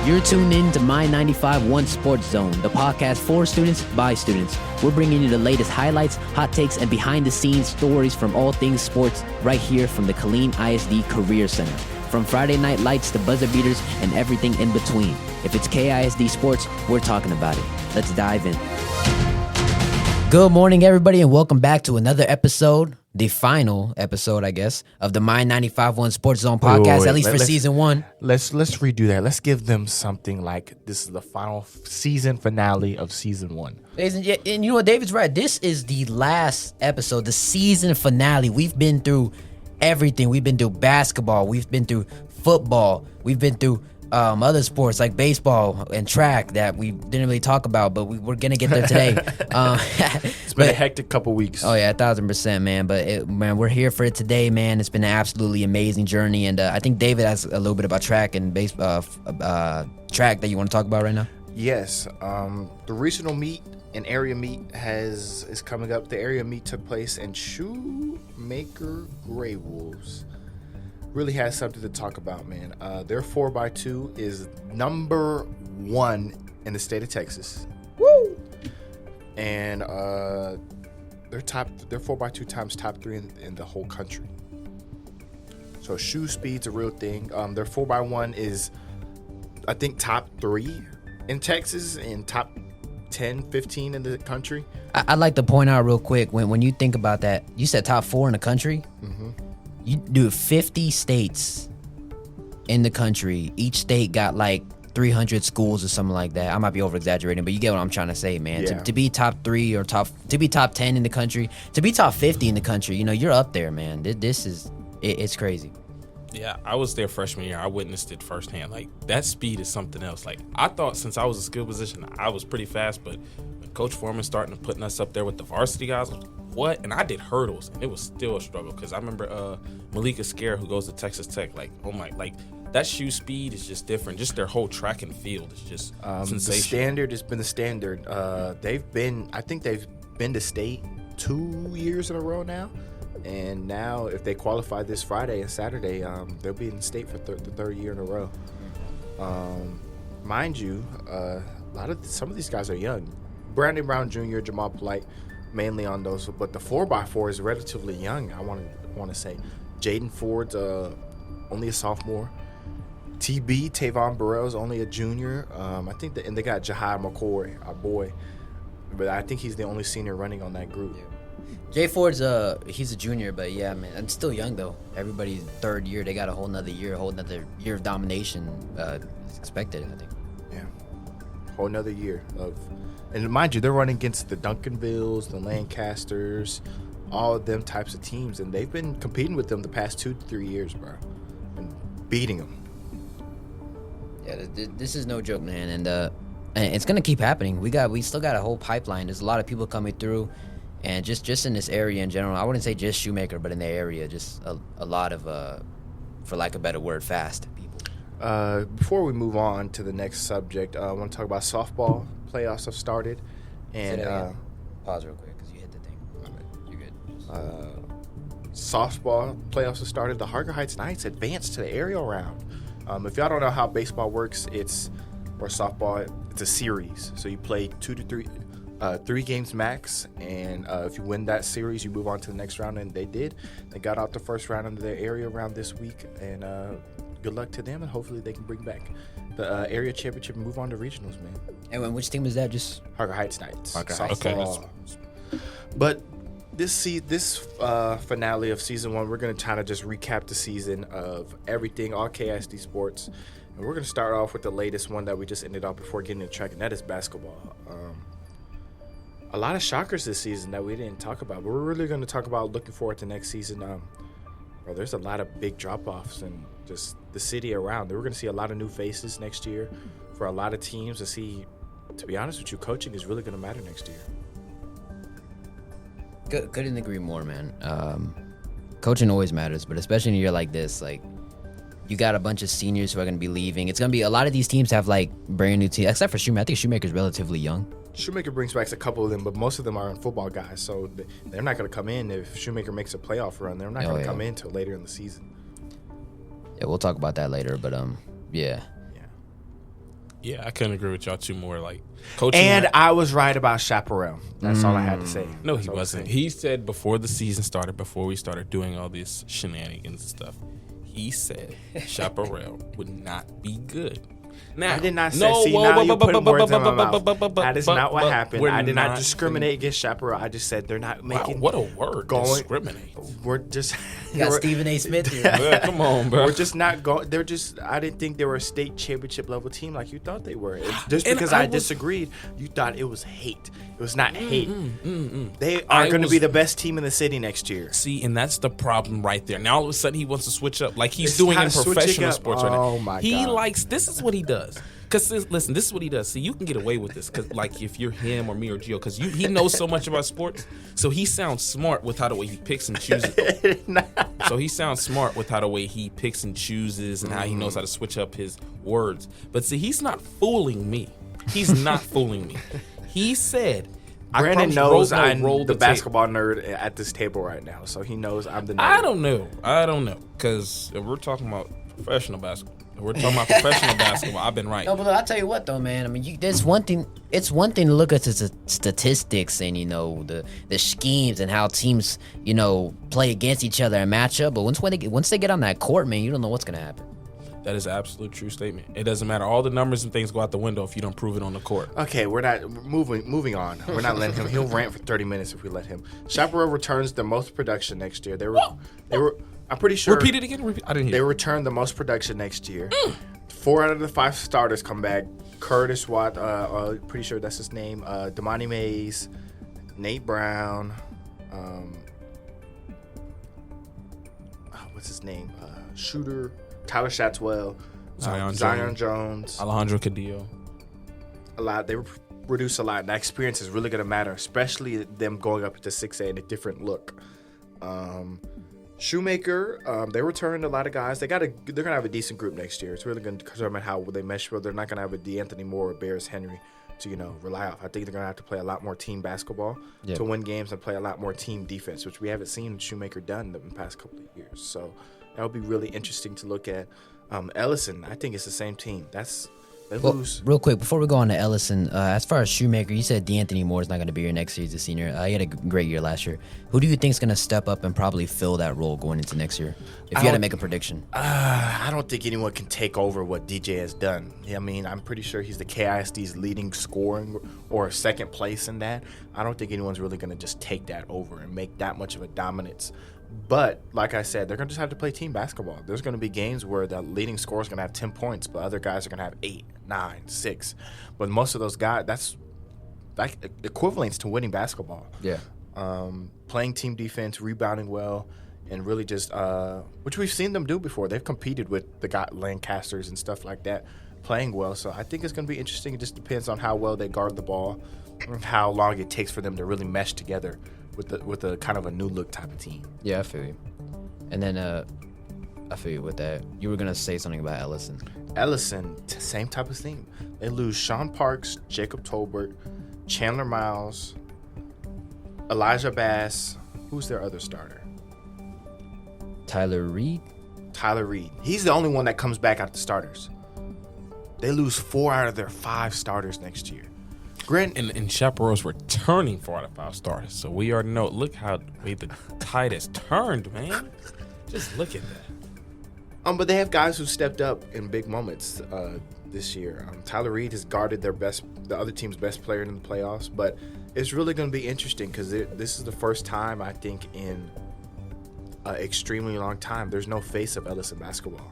You're tuned in to My 95.1 Sports Zone, the podcast for students by students. We're bringing you the latest highlights, hot takes, and behind-the-scenes stories from all things sports right here from the Killeen ISD Career Center. From Friday Night Lights to buzzer beaters and everything in between. If it's KISD Sports, we're talking about it. Let's dive in. Good morning, everybody, and welcome back to another episode, the final episode, I guess, of the My 95.1 Sports Zone podcast, at least for season one. Let's redo that. Let's give them something like this is the final season finale of season one. And you know what, David's right. This is the last episode, the season finale. We've been through everything. We've been through basketball. We've been through football. We've been through other sports like baseball and track that we didn't really talk about, but we're going to get there today. It's been a hectic couple weeks. Oh, yeah, 1,000%, man. But, we're here for it today, man. It's been an absolutely amazing journey. And I think David has a little bit about track and track that you want to talk about right now. Yes. The regional meet and area meet is coming up. The area meet took place in Shoemaker Grey Wolves. Really has something to talk about, man. Their 4x2 is number one in the state of Texas. Woo! And they're 4x2 times top three in the whole country. So shoe speed's a real thing. Their 4x1 is, I think, top three in Texas and top 10, 15 in the country. I'd like to point out real quick, when you think about that, you said top four in the country? Mm-hmm. You do 50 states in the country. Each state got like 300 schools or something like that. I might be over exaggerating, but you get what I'm trying to say, man. Yeah. To be top three or to be top 10 in the country, to be top 50 in the country, you're up there, man. It's crazy. Yeah, I was there freshman year. I witnessed it firsthand. Like, that speed is something else. Like, I thought since I was a skill position, I was pretty fast, but when Coach Foreman starting to putting us up there with the varsity guys, what? And I did hurdles, and it was still a struggle because I remember Malika Scare, who goes to Texas Tech, like, oh my, like, that shoe speed is just different. Just their whole track and field is just sensational. The standard has been the standard. I think they've been to state 2 years in a row now. And now, if they qualify this Friday and Saturday, they'll be in state for the third year in a row. Mind you, some of these guys are young. Brandon Brown Jr., Jamal Polite, mainly on those. But the 4x4 is relatively young. I want to say, Jaden Ford's only a sophomore. TB Tavon Burrell's only a junior. I think and they got Jahai McCoy, our boy, but I think he's the only senior running on that group. Yeah. Jay Ford's he's a junior, but yeah, man, I'm still young though. Everybody's third year, they got a whole nother year of domination expected, I think. Yeah, whole nother year of, and mind you, they're running against the Duncanvilles, the Lancasters, all of them types of teams, and they've been competing with them the past 2 to 3 years, bro, and beating them. Yeah, this is no joke, man, and it's gonna keep happening. We still got a whole pipeline. There's a lot of people coming through. And just in this area in general, I wouldn't say just Shoemaker, but in the area, just a lot of, for lack of a better word, fast people. Before we move on to the next subject, I want to talk about softball. Playoffs have started. And pause real quick because you hit the thing. You're good. Softball playoffs have started. The Harker Heights Knights advanced to the aerial round. If y'all don't know how baseball works, or softball, it's a series. So you play 2 to 3. 3 games max, and if you win that series, you move on to the next round, and they did. They got out the first round into their area round this week, and good luck to them, and hopefully they can bring back the area championship and move on to regionals, man. And which team is that? Just Harker Heights Knights. Okay. But this finale of season 1, we're going to kind of just recap the season of everything, all KISD sports, and we're going to start off with the latest one that we just ended off before getting into track, and that is basketball. A lot of shockers this season that we didn't talk about, but we're really going to talk about looking forward to next season. There's a lot of big drop-offs and just the city around. We're going to see a lot of new faces next year for a lot of teams to see. To be honest with you, coaching is really going to matter next year. Couldn't agree more, man. Coaching always matters, but especially in a year like this, like you got a bunch of seniors who are going to be leaving. It's going to be a lot of these teams have like brand new teams, except for Shoemaker. I think Shoemaker's relatively young. Shoemaker brings back a couple of them, but most of them are football guys, so they're not going to come in if Shoemaker makes a playoff run. They're not going to come in until later in the season. Yeah, we'll talk about that later, but yeah. Yeah, I couldn't agree with y'all two more. Like, coaching. And I was right about Chaparral. That's all I had to say. No, he wasn't. He said before the season started, before we started doing all these shenanigans and stuff, he said Chaparral would not be good. Now, I did not say. See, now you're putting words in my mouth. That is not what happened. I did not discriminate against Chaparral. I just said they're not making. Wow, what a word! Discriminate. We're just. You got Stephen A. Smith here. Yeah, come on, bro. We're just not going. They're just. I didn't think they were a state championship level team like you thought they were. Just because I disagreed, you thought it was hate. It was not hate. They are going to be the best team in the city next year. See, and that's the problem right there. Now all of a sudden he wants to switch up, like he's doing in professional sports right now. Oh my God! He likes. This is what he does. Because, listen, this is what he does. See, you can get away with this, cause, like, if you're him or me or Gio, because he knows so much about sports. So he sounds smart with how the way he picks and chooses. So he sounds smart with how the way he picks and chooses and how he knows how to switch up his words. But, see, he's not fooling me. He's not fooling me. He said... Brandon knows I'm the basketball nerd at this table right now, so he knows I'm the nerd. I don't know. Because if we're talking about professional basketball, I've been right. No, but I'll tell you what, though, man. I mean, there's one thing. It's one thing to look at the statistics and, the schemes and how teams, play against each other and match up. But once they get on that court, man, you don't know what's going to happen. That is an absolute true statement. It doesn't matter. All the numbers and things go out the window if you don't prove it on the court. Okay, we're not moving on. We're not letting him. He'll rant for 30 minutes if we let him. Chaparral returns the most production next year. They were. I'm pretty sure. Repeat it again. I didn't hear. They return the most production next year. 4 out of the 5 starters come back. Curtis Watt. Pretty sure that's his name. Damani Mays, Nate Brown. What's his name? Shooter. Tyler Shatwell, Zion Jones, Alejandro Cadillo. A lot. They reduce a lot. And that experience is really going to matter, especially them going up to 6A in a different look. Shoemaker, they returned a lot of guys. They're going to have a decent group next year. It's really going to determine how they mesh well. They're not going to have a DeAnthony Moore or Bears Henry to rely off. I think they're going to have to play a lot more team basketball to win games and play a lot more team defense, which we haven't seen Shoemaker done in the past couple of years. So that would be really interesting to look at. Ellison, I think it's the same team. They lose. Real quick, before we go on to Ellison, as far as Shoemaker, you said DeAnthony Moore is not going to be here next year as a senior. He had a great year last year. Who do you think is going to step up and probably fill that role going into next year? If you had to make a prediction. I don't think anyone can take over what DJ has done. I mean, I'm pretty sure he's the KISD's leading scoring or second place in that. I don't think anyone's really going to just take that over and make that much of a dominance. But, like I said, they're going to just have to play team basketball. There's going to be games where the leading scorer is going to have 10 points, but other guys are going to have 8, 9, 6. But most of those guys, that's like equivalents to winning basketball. Yeah. Playing team defense, rebounding well, and really just, which we've seen them do before. They've competed with the Lancasters and stuff like that, playing well. So I think it's going to be interesting. It just depends on how well they guard the ball and how long it takes for them to really mesh together with a kind of a new look type of team. Yeah, I feel you. And then I feel you with that. You were going to say something about Ellison. Ellison, same type of thing. They lose Sean Parks, Jacob Tolbert, Chandler Miles, Elijah Bass. Who's their other starter? Tyler Reed. He's the only one that comes back out the starters. They lose 4 out of their 5 starters next year. And Chaparral's returning 4 out of 5 starters. So we already know. Look how the tide has turned, man. Just look at that. But they have guys who stepped up in big moments this year. Tyler Reed has guarded the other team's best player in the playoffs. But it's really going to be interesting because this is the first time, I think, in an extremely long time, there's no face of Ellison basketball.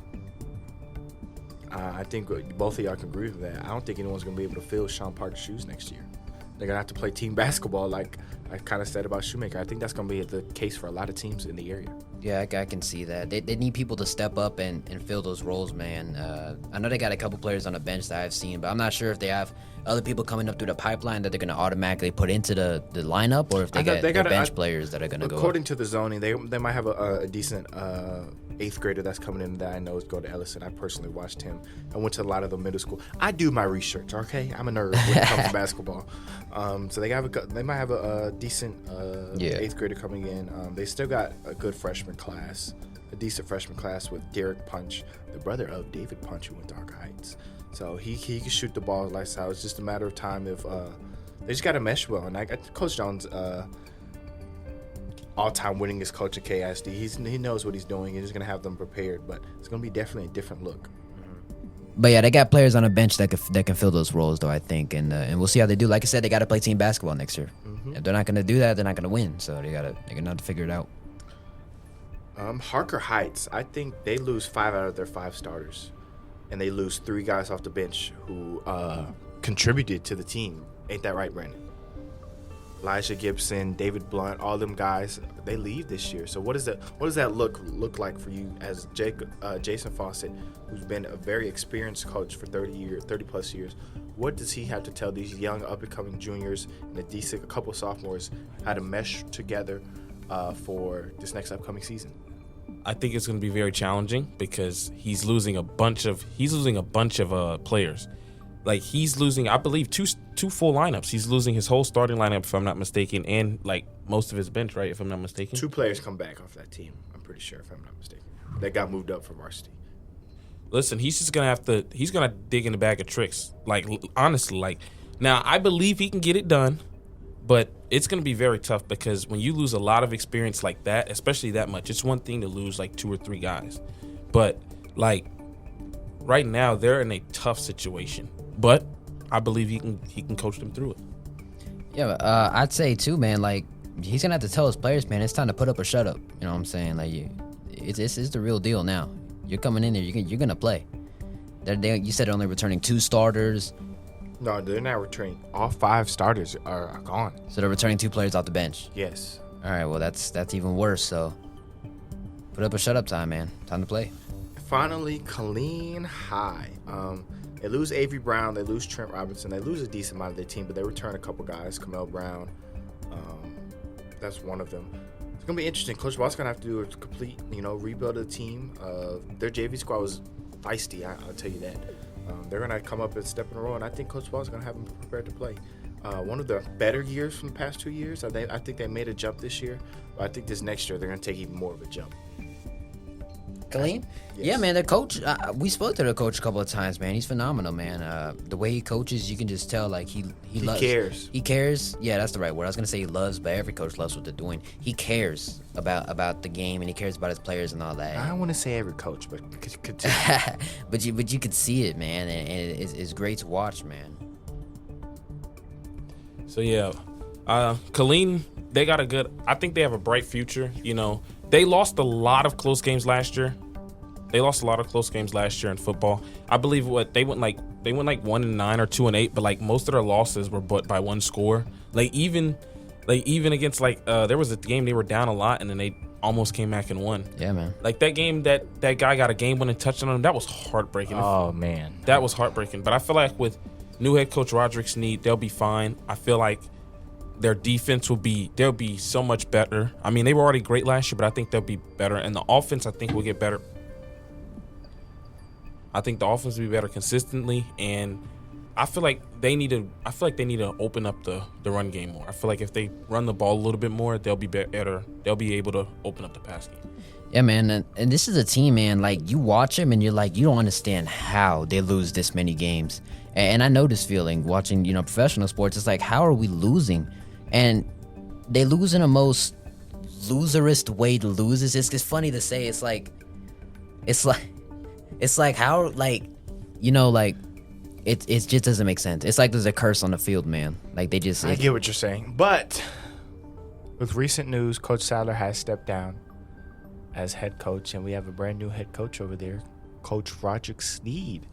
I think both of y'all can agree with that. I don't think anyone's going to be able to fill Sean Parker's shoes next year. They're going to have to play team basketball like I kind of said about Shoemaker. I think that's going to be the case for a lot of teams in the area. Yeah, I can see that. They need people to step up and fill those roles, man. I know they got a couple players on the bench that I've seen, but I'm not sure if they have other people coming up through the pipeline that they're going to automatically put into the lineup, or if they got bench players that are going to go. According to the zoning, they might have a decent 8th grader that's coming in that I know is going to Ellison. I personally watched him. I went to a lot of the middle school. I do my research, okay? I'm a nerd when it comes to basketball. So they might have a decent 8th grader coming in. They still got a good freshman class. a decent freshman class with Derek Punch, the brother of David Punch, who went to Arc Heights. So he can shoot the ball lights out. It's just a matter of time if they just got to mesh well. And Coach Jones, all-time winningest coach at KISD, he knows what he's doing. He's going to have them prepared, but it's going to be definitely a different look. But yeah, they got players on a bench that can fill those roles, though, I think, and we'll see how they do. Like I said, they got to play team basketball next year. If they're not going to do that, they're not going to win. So they're gonna have to figure it out. Harker Heights, I think they lose 5 out of their 5 starters, and they lose 3 guys off the bench who contributed to the team. Ain't that right, Brandon? Elijah Gibson, David Blunt, all them guys, they leave this year. So what does that look like for you as Jason Fawcett, who's been a very experienced coach for 30 plus years? What does he have to tell these young up and coming juniors and a couple sophomores how to mesh together for this next upcoming season? I think it's going to be very challenging because he's losing a bunch of players. Like, he's losing, I believe, two full lineups. He's losing his whole starting lineup, if I'm not mistaken, and like most of his bench, right? If I'm not mistaken. 2 players come back off that team, I'm pretty sure, if I'm not mistaken. They got moved up for varsity. Listen, he's just gonna he's gonna dig in the bag of tricks. Like, honestly, like, now I believe he can get it done, but it's gonna be very tough because when you lose a lot of experience like that, especially that much, it's one thing to lose like 2 or 3 guys, but like right now they're in a tough situation. But I believe he can coach them through it. Yeah, I'd say too, man. Like, he's gonna have to tell his players, man, it's time to put up or shut up. You know what I'm saying? Like, it's the real deal now. You're coming in there, you're gonna play. You said they're only returning 2 starters. No, they're not returning. All 5 starters are gone. So they're returning 2 players off the bench. Yes. All right. Well, that's even worse. So put up or shut up time, man. Time to play. Finally, Killeen High. They lose Avery Brown, they lose Trent Robinson, they lose a decent amount of their team, but they return a couple guys. Kamel Brown, that's one of them. It's gonna be interesting. Coach Ball's gonna have to do a complete, rebuild of the team. Their JV squad was feisty. I'll tell you that. They're gonna come up and step in a row, and I think Coach Ball's gonna have them prepared to play. One of the better years from the past 2 years. I think they made a jump this year, but I think this next year they're gonna take even more of a jump. Killeen? Yes. Yeah, man, the coach, we spoke to the coach a couple of times, man. He's phenomenal, man. The way he coaches, you can just tell, like, he loves. Cares. He cares. Yeah, that's the right word. I was going to say he loves, but every coach loves what they're doing. He cares about the game, and he cares about his players and all that. I don't want to say every coach, but continue. but you could see it, man, and it's great to watch, man. So, yeah, Killeen, I think they have a bright future, They lost a lot of close games last year. In football. I believe they went like 1-9 or 2-8, but like most of their losses were but by 1 score. Like even against there was a game they were down a lot and then they almost came back and won. Yeah, man. Like that game that guy got a game-winning touchdown on him, that was heartbreaking. Oh man, that was heartbreaking. But I feel like with new head coach Roderick Sneed, they'll be fine. I feel like their defense they'll be so much better. I mean, they were already great last year, but I think they'll be better. And the offense, I think, will get better. I think the offense will be better consistently, and I feel like they need to open up the run game more. I feel like if they run the ball a little bit more, they'll be better. They'll be able to open up the pass game. Yeah, man, and this is a team, man. Like, you watch them, and you're like, you don't understand how they lose this many games. And I know this feeling watching, professional sports. It's like, how are we losing? And they lose in the most loserist way to lose. It's funny to say. It's like how, it just doesn't make sense. It's like there's a curse on the field, man. Like, they just. I get what you're saying, but with recent news, Coach Sadler has stepped down as head coach, and we have a brand new head coach over there, Coach Roderick Sneed.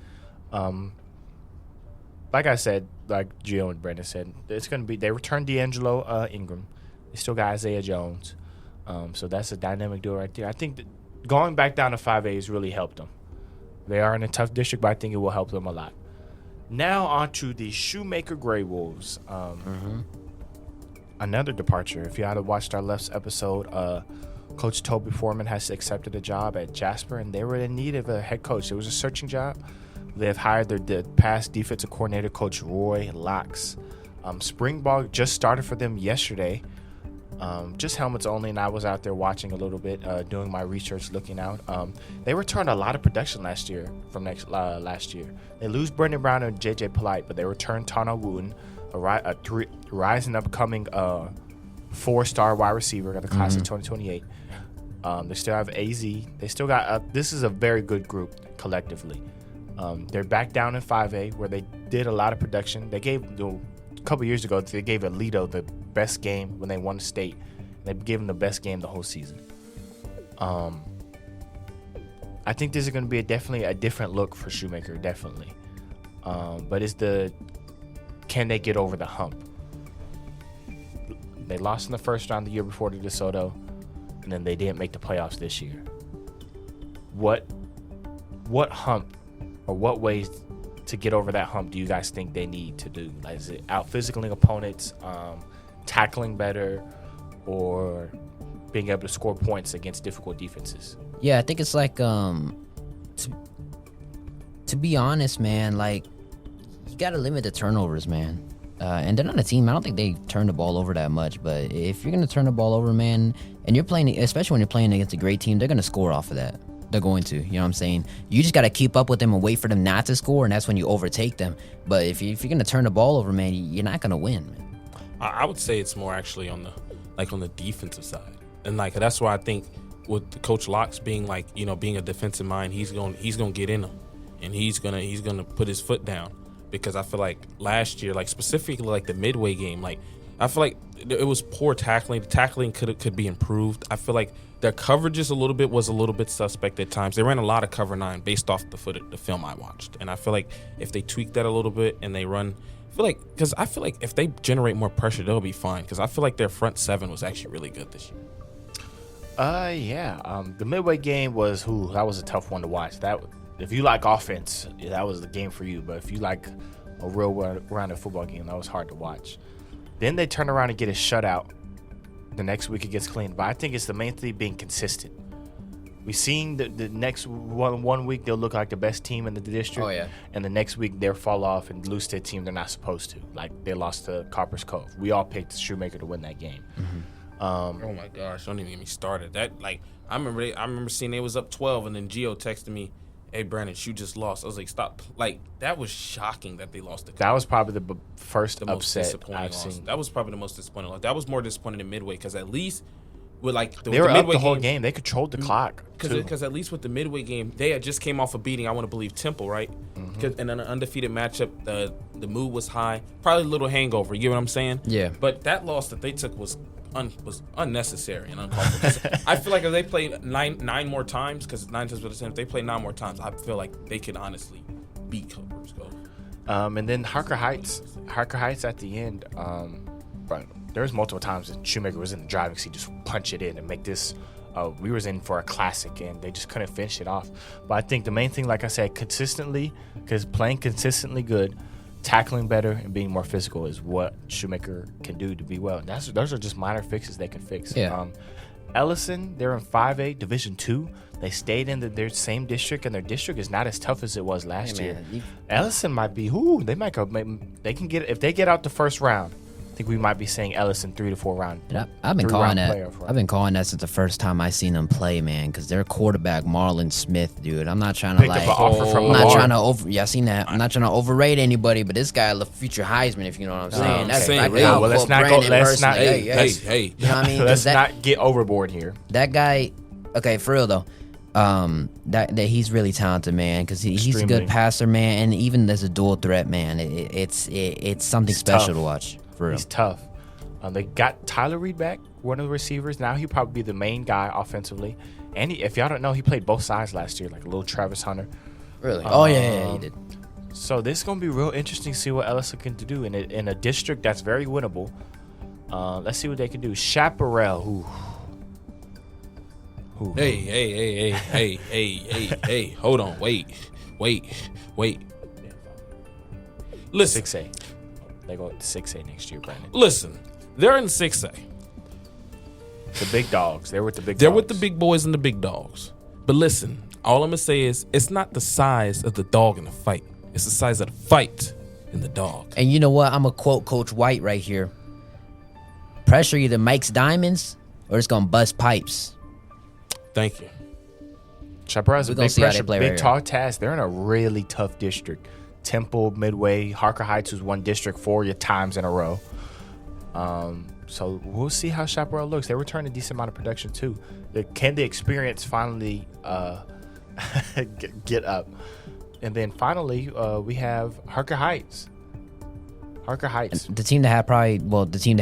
Like I said, like Gio and Brandon said, it's going to be, they returned D'Angelo Ingram. They still got Isaiah Jones. So that's a dynamic duo right there. I think that going back down to 5A has really helped them. They are in a tough district, but I think it will help them a lot. Now on to the Shoemaker Grey Wolves. Another departure. If you had watched our last episode, Coach Toby Foreman has accepted a job at Jasper, and they were in need of a head coach. It was a searching job. They have hired their past defensive coordinator, Coach Roy Locks. Spring ball just started for them yesterday. Just helmets only, and I was out there watching a little bit, doing my research, looking out. They returned a lot of production last year from last year. They lose Brendan Brown and J.J. Polite, but they returned Tana Wooten, a rising upcoming 4-star wide receiver, got the class of 2028. They still have AZ. They still got this is a very good group collectively. They're back down in 5A where they did a lot of production. They gave a couple years ago. They gave Alito the best game when they won the state. They gave him the best game the whole season. I think this is going to be definitely a different look for Shoemaker, definitely. But can they get over the hump? They lost in the first round the year before to DeSoto, and then they didn't make the playoffs this year. What hump or what ways to get over that hump do you guys think they need to do? Like, is it out physicaling opponents, tackling better, or being able to score points against difficult defenses? Yeah, I think it's like to be honest, man, like you got to limit the turnovers, man. And they're not a team. I don't think they turn the ball over that much. But if you're going to turn the ball over, man, and you're playing, especially when you're playing against a great team, they're going to score off of that. They're going to. You know what I'm saying? You just got to keep up with them and wait for them not to score, and that's when you overtake them. But if you're going to turn the ball over, man, you're not going to win, man. I would say it's more actually on the defensive side. And like that's why I think with the Coach Locke's being like, you know, being a defensive mind, he's going to get in them. And he's going to put his foot down. Because I feel like last year, like specifically like the midway game, like I feel like it was poor tackling. The tackling could be improved. I feel like their coverages was a little bit suspect at times. They ran a lot of cover 9 based off the film I watched, and I feel like if they tweak that a little bit and they run, because I feel like if they generate more pressure, they'll be fine. Because I feel like their front 7 was actually really good this year. The midway game that was a tough one to watch. That. If you like offense, that was the game for you. But if you like a real rounded football game, that was hard to watch. Then they turn around and get a shutout the next week against Cleveland. But I think it's the main thing being consistent. We've seen the next one week they'll look like the best team in the district. Oh, yeah. And the next week they'll fall off and lose to a team they're not supposed to. Like they lost to Copper's Cove. We all picked Shoemaker to win that game. Mm-hmm. Oh my gosh! Don't even get me started. That like I remember seeing they was up 12, and then Gio texted me, "Hey Brandon, you just lost." I was like, "Stop!" Like that was shocking that they lost. That was probably the first the most upset disappointing I've loss. seen. That was probably the most disappointing loss. That was more disappointing than midway because at least with like they were the up midway the whole game. They controlled the clock. Because at least with the midway game, they had just came off a beating. I want to believe Temple, right? And in an undefeated matchup, the mood was high. Probably a little hangover. You get what I'm saying? Yeah. But that loss that they took was unnecessary and uncalled for. I feel like if they played nine more times, because 9 times with the if they play 9 more times, I feel like they could honestly beat Copper's Cove. And then Harker Heights at the end. But there's multiple times that Shoemaker was in the driving seat, just punch it in and make this. We was in for a classic, and they just couldn't finish it off. But I think the main thing, like I said, playing consistently good, tackling better, and being more physical is what Shoemaker can do to be well. And those are just minor fixes they can fix. Yeah. Ellison, they're in 5A Division 2. They stayed in their same district, and their district is not as tough as it was last year. Ellison might be. They might go. They can get if they get out the first round. I think we might be saying Ellison 3 to 4 round. I've been calling that. I've been calling that since the first time I seen them play, man. Because their quarterback Marlon Smith, dude. I'm not trying to Picked up an offer from I'm not Lamar. trying to I seen that. I'm not trying to overrate anybody, but this guy, the future Heisman, if you know what I'm saying. That's saying, exactly hey, how well, let's not go. Let's not. Hey. You know what I mean? Let's not get overboard here. That guy, okay, for real though. That he's really talented, man, because he's a Extremely. good passer, man, and even as a dual threat, man, it's something special tough. to watch. For real. He's tough. They got Tyler Reed back, one of the receivers. Now he'll probably be the main guy offensively. And if y'all don't know, he played both sides last year, like a little Travis Hunter. Really? Oh yeah, he did. So this is gonna be real interesting to see what Ellison can do in a district that's very winnable. Let's see what they can do. Chaparral, Hey, hold on, wait. Listen, 6A. They go to 6A next year, Brandon. listen, they're in 6A. The big dogs. They're with the big. They're dogs. with the big boys and the big dogs. But listen, all I'm gonna say is it's not the size of the dog in the fight. It's the size of the fight in the dog. And you know what? I'm gonna quote Coach White right here. pressure either makes diamonds or it's gonna bust pipes. Thank you. Chaparral's a We're gonna big see how they pressure, play big right tall task. They're in a really tough district. Temple, Midway, Harker Heights has won District 4 times in a row. So we'll see how Chaparral looks. They return a decent amount of production too. Can the experience finally get up? And then finally, we have Harker Heights. Harker Heights. The team that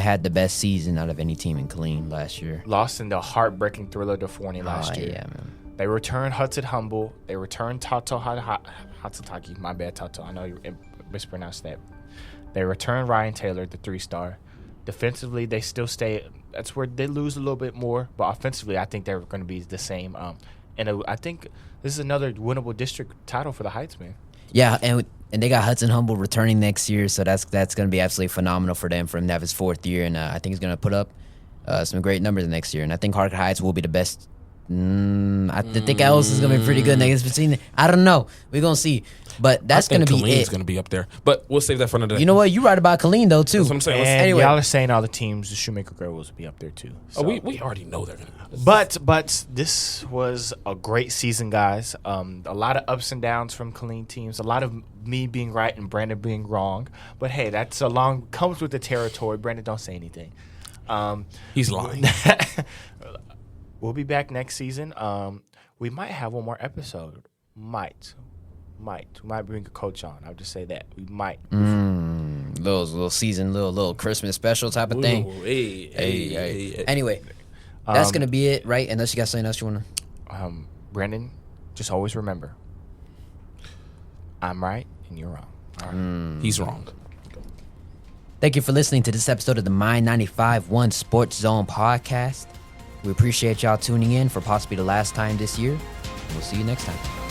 had the best season out of any team in Killeen last year. Lost in the heartbreaking Thriller to Forney last year. Yeah, man. They returned Hudson Humble. They returned Tato Hatsutaki. My bad, Tato. I know you mispronounced that. They returned Ryan Taylor, the 3-star. Defensively, they still stay. That's where they lose a little bit more. But offensively, I think they're going to be the same. I think this is another winnable district title for the Heights, man. Yeah, and they got Hudson Humble returning next year, so that's going to be absolutely phenomenal for him to have his 4th year, and I think he's going to put up some great numbers next year. And I think Harker Heights will be the best. I think Ellis is going to be pretty good next season. I don't know. We're going to see. But that's going to be Killeen's it. going to be up there. But we'll save that for another day. You know what? You're right about Killeen, though, too. That's what I'm saying. And Anyway. y'all are saying all the teams, the Shoemaker Girls will be up there too. So. We already know they're going to. But this was a great season, guys. A lot of ups and downs from Killeen teams. A lot of me being right and Brandon being wrong. But hey, that's comes with the territory. Brandon, don't say anything. He's lying. We'll be back next season. We might have one more episode. Might. We might bring a coach on. I'll just say that. We might. Little season, little Christmas special type of thing. Ooh, hey. Anyway, that's going to be it, right? Unless you got something else you want to... Brandon, just always remember, I'm right and you're wrong. All right. He's wrong. Thank you for listening to this episode of the My 95.1 Sports Zone podcast. We appreciate y'all tuning in for possibly the last time this year. We'll see you next time.